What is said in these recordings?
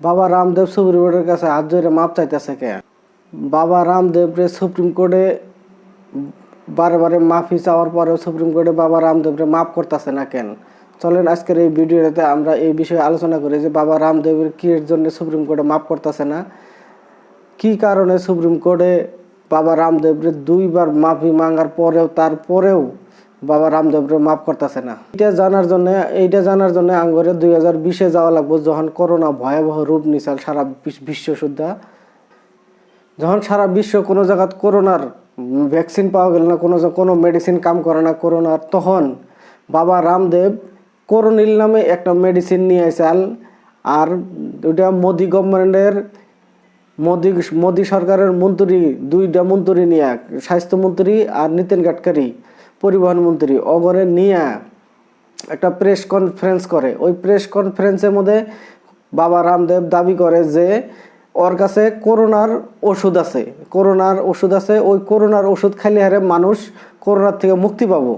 বাবা রামদেব সুপ্রিম কোর্টের কাছে হাত জোড়ে মাপ চাইতেছে কে? বাবা রামদেবরে সুপ্রিম কোর্টে বারে বারে মাফি চাওয়ার পরেও সুপ্রিম কোর্টে বাবা রামদেবরে মাফ করতেছে না কেন? চলেন আজকের এই ভিডিওতে আমরা এই বিষয়ে আলোচনা করি যে বাবা রামদেবের কি এর জন্য সুপ্রিম কোর্টে মাফ করতেছে না, কি কারণে সুপ্রিম কোর্টে বাবা রামদেবরে দুইবার মাফি মাঙ্গার পরেও তারপরেও বাবা রামদেবরে মাফ করতেছে না। এইটা জানার জন্য আঙ্গরে 2020-এ যাওয়া লাগবে, যখন করোনা ভয়াবহ রূপ নিছাল সারা বিশ্ব সুদ্ধা। যখন সারা বিশ্ব কোনো জায়গাত করোনার ভ্যাকসিন পাওয়া গেল না, কোনো মেডিসিন কাম করে না করোনার, তখন বাবা রামদেব করোনিল নামে একটা মেডিসিন নিয়ে আইসাল। আর ওইটা মোদি গভর্নমেন্টের মোদি সরকারের মন্ত্রী, দুইটা মন্ত্রী নিয়ে, স্বাস্থ্যমন্ত্রী আর নীতিন গাডকারি পরিবহন মন্ত্রী, অগরে নিয়ে একটা প্রেস কনফারেন্স করে। ওই প্রেস কনফারেন্সের মধ্যে বাবা রামদেব দাবি করে যে ওর কাছে করোনার ওষুধ আছে, ওই করোনার ওষুধ খাইলে হারে মানুষ করোনার থেকে মুক্তি পাবো।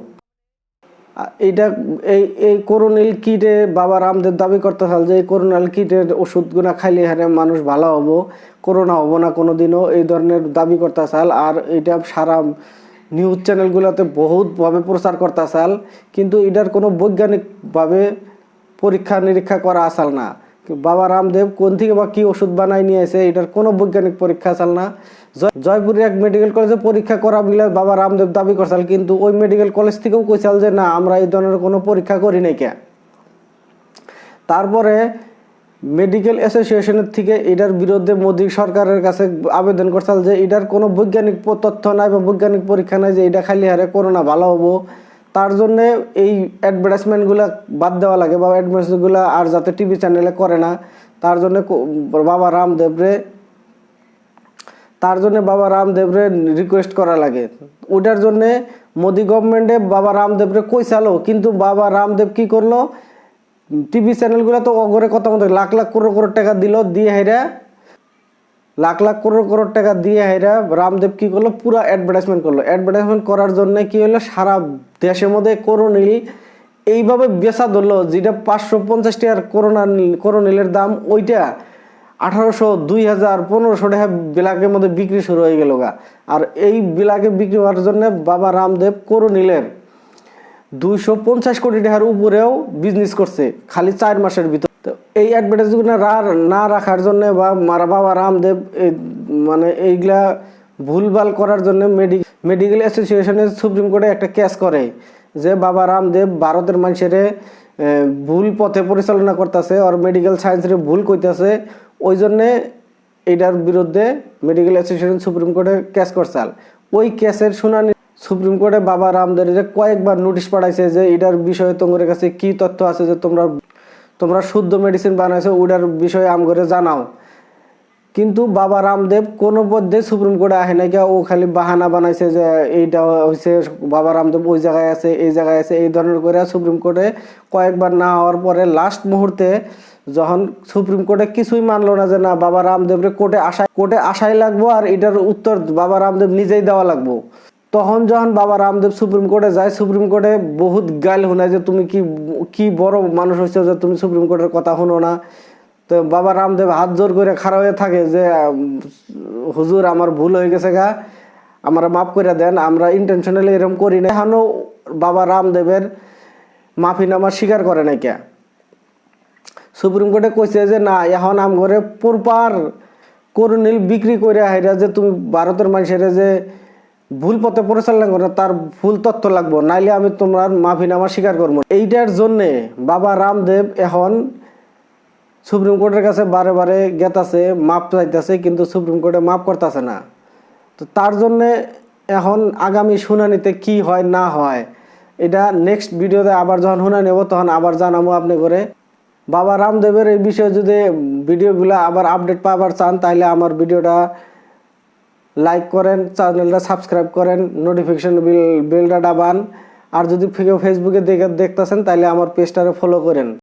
এই করোনিল কিটে বাবা রামদেব দাবি করতে চাল যে এই করোনাল কিটের ওষুধগুলা খাইলে হারে মানুষ ভালো হবো, করোনা হবো না কোনোদিনও, এই ধরনের দাবি করতে চাল। আর এটা সারা নিউজ চ্যানেলগুলোতে বহুতভাবে প্রচার করতে চাল, কিন্তু এটার কোনো বৈজ্ঞানিকভাবে পরীক্ষা নিরীক্ষা করা আসাল না। বাবা রামদেব কোন থেকে বা কি ওষুধ বানাই নিয়ে আসে এটার কোনো বৈজ্ঞানিক পরীক্ষা আসাল না। জয়পুরের এক মেডিকেল কলেজে পরীক্ষা করা বিলে বাবা রামদেব দাবি করছাল, কিন্তু ওই মেডিকেল কলেজ থেকেও কইসাল যে না, আমরা এই ধরনের কোনো পরীক্ষা করি নাই কে। তারপরে মেডিকেল অ্যাসোসিয়েশনের থেকে এটার বিরুদ্ধে মোদি সরকারের কাছে আবেদন করছাল যে এটার কোনো বৈজ্ঞানিক তথ্য নাই বা বৈজ্ঞানিক পরীক্ষা নাই যে এটা খালি হারে করোনা ভালো হবো। তার জন্যে এই অ্যাডভার্টাইজমেন্টগুলো বাদ দেওয়া লাগে বা অ্যাডভার্টাইজগুলো আর যাতে টিভি চ্যানেলে করে না, তার জন্য বাবা রামদেবরে রিকোয়েস্ট করা লাগে। ওটার জন্যে মোদি গভর্নমেন্টে বাবা রামদেবরে কইসালো, কিন্তু বাবা রামদেব কি করলো, টিভি চ্যানেলগুলো তো অগরে কত মতো লাখ লাখ করোড় টাকা দিল, দিয়ে হেরা লাখ লাখ করোড় টাকা দিয়ে হেরা রামদেব কি করলো, পুরো অ্যাডভার্টাইজমেন্ট করলো। অ্যাডভার্টাইজমেন্ট করার জন্য কি হলো, সারা দেশের মধ্যে করোনিল এইভাবে বেচা ধরলো, যেটা 550 টাকার করোনিলের দাম, ওইটা 1800, 2000, 1500 টাকা বিলাকের মধ্যে বিক্রি শুরু হয়ে গেল গা। আর এই বিলাকে বিক্রি হওয়ার জন্য বাবা রামদেব করোনিলের 250 কোটি টাকার উপরেও বিজনেস করছে খালি 4 মাসের ভিতর। তো এই অ্যাডভার্টাইজগুলো না রাখার জন্য বা বাবা রামদেব মানে এইগুলা ভুলভাল করার জন্য মেডিকেল অ্যাসোসিয়েশনের সুপ্রিম কোর্টে একটা কেস করে যে বাবা রামদেব ভারতের মানুষের ভুল পথে পরিচালনা করতেছে, আর মেডিকেল সায়েন্সের ভুল কইতেছে। ওই জন্যে এইটার বিরুদ্ধে মেডিকেল অ্যাসোসিয়েশন সুপ্রিম কোর্টে কেস করছাল। ওই কেসের শুনানি সুপ্রিম কোর্টে বাবা রামদেবের কয়েকবার নোটিশ পাঠাইছে যে এটার বিষয়ে তোমার কাছে কি তথ্য আছে যে তোমরা শুদ্ধ মেডিসিন বানাইছো, ওটার বিষয়ে আমগরে জানাও। কিন্তু বাবা রামদেব কোনো পদ্ধতি সুপ্রিম কোর্টে আহে নাই, ও খালি বাহানা বানাইছে যে এইটা হয়েছে, বাবা রামদেব ওই জায়গায় আছে, এই জায়গায় আছে, এই ধরনের করে সুপ্রিম কোর্টে কয়েকবার না হওয়ার পরে লাস্ট মুহূর্তে যখন সুপ্রিম কোর্টে কিছুই মানলো না যে না, বাবা রামদেবরে কোর্টে আসাই লাগবো আর এটার উত্তর বাবা রামদেব নিজেই দেওয়া লাগবো, তখন যখন বাবা রামদেব সুপ্রিম কোর্টে যায়, সুপ্রিম কোর্টে বহুত গাইল শোনায় যে তুমি কি বড় মানুষ হয়েছে যে তুমি সুপ্রিম কোর্টের কথা শোনো না। তো বাবা রামদেব হাত জোর করে খাড়া হয়ে থাকে যে হুজুর আমার ভুল হয়ে গেছে গা, আমরা মাফ করে দেন, আমরা ইন্টেনশনালি এরকম করি না। এখনও বাবা রামদেবের মাফিনামা স্বীকার করে নাই কে। সুপ্রিম কোর্টে কইছে যে না, এখন আমগরে প্রপার করোনিল বিক্রি করে হাইরা যে তুমি ভারতের মানুষের যে ভুল পথে পরিচালনা করে তার ভুল তথ্য লাগবো, নাইলে আমি তোমার মাফিনামা স্বীকার করবো। এইটার জন্যে বাবা রামদেব এখন সুপ্রিম কোর্টের কাছে বারে বারে গেতাছে, মাপ চাইতেছে, কিন্তু সুপ্রিম কোর্টে মাপ করতেছে না। তো তার জন্যে এখন আগামী শুনানিতে কি হয় না হয় এটা নেক্সট ভিডিওতে আবার যখন শুনানি নেব তখন আবার জানাবো আপনি করে। বাবা রামদেবের এই বিষয়ে যদি ভিডিওগুলো আবার আপডেট পাবার চান তাহলে আমার ভিডিওটা লাইক করেন, চ্যানেলটা সাবস্ক্রাইব করেন, নোটিফিকেশন বেলটা দাবান। আর যদি ফেসবুকে দেখতেছেন তাহলে আমার পেজটারে ফলো করেন।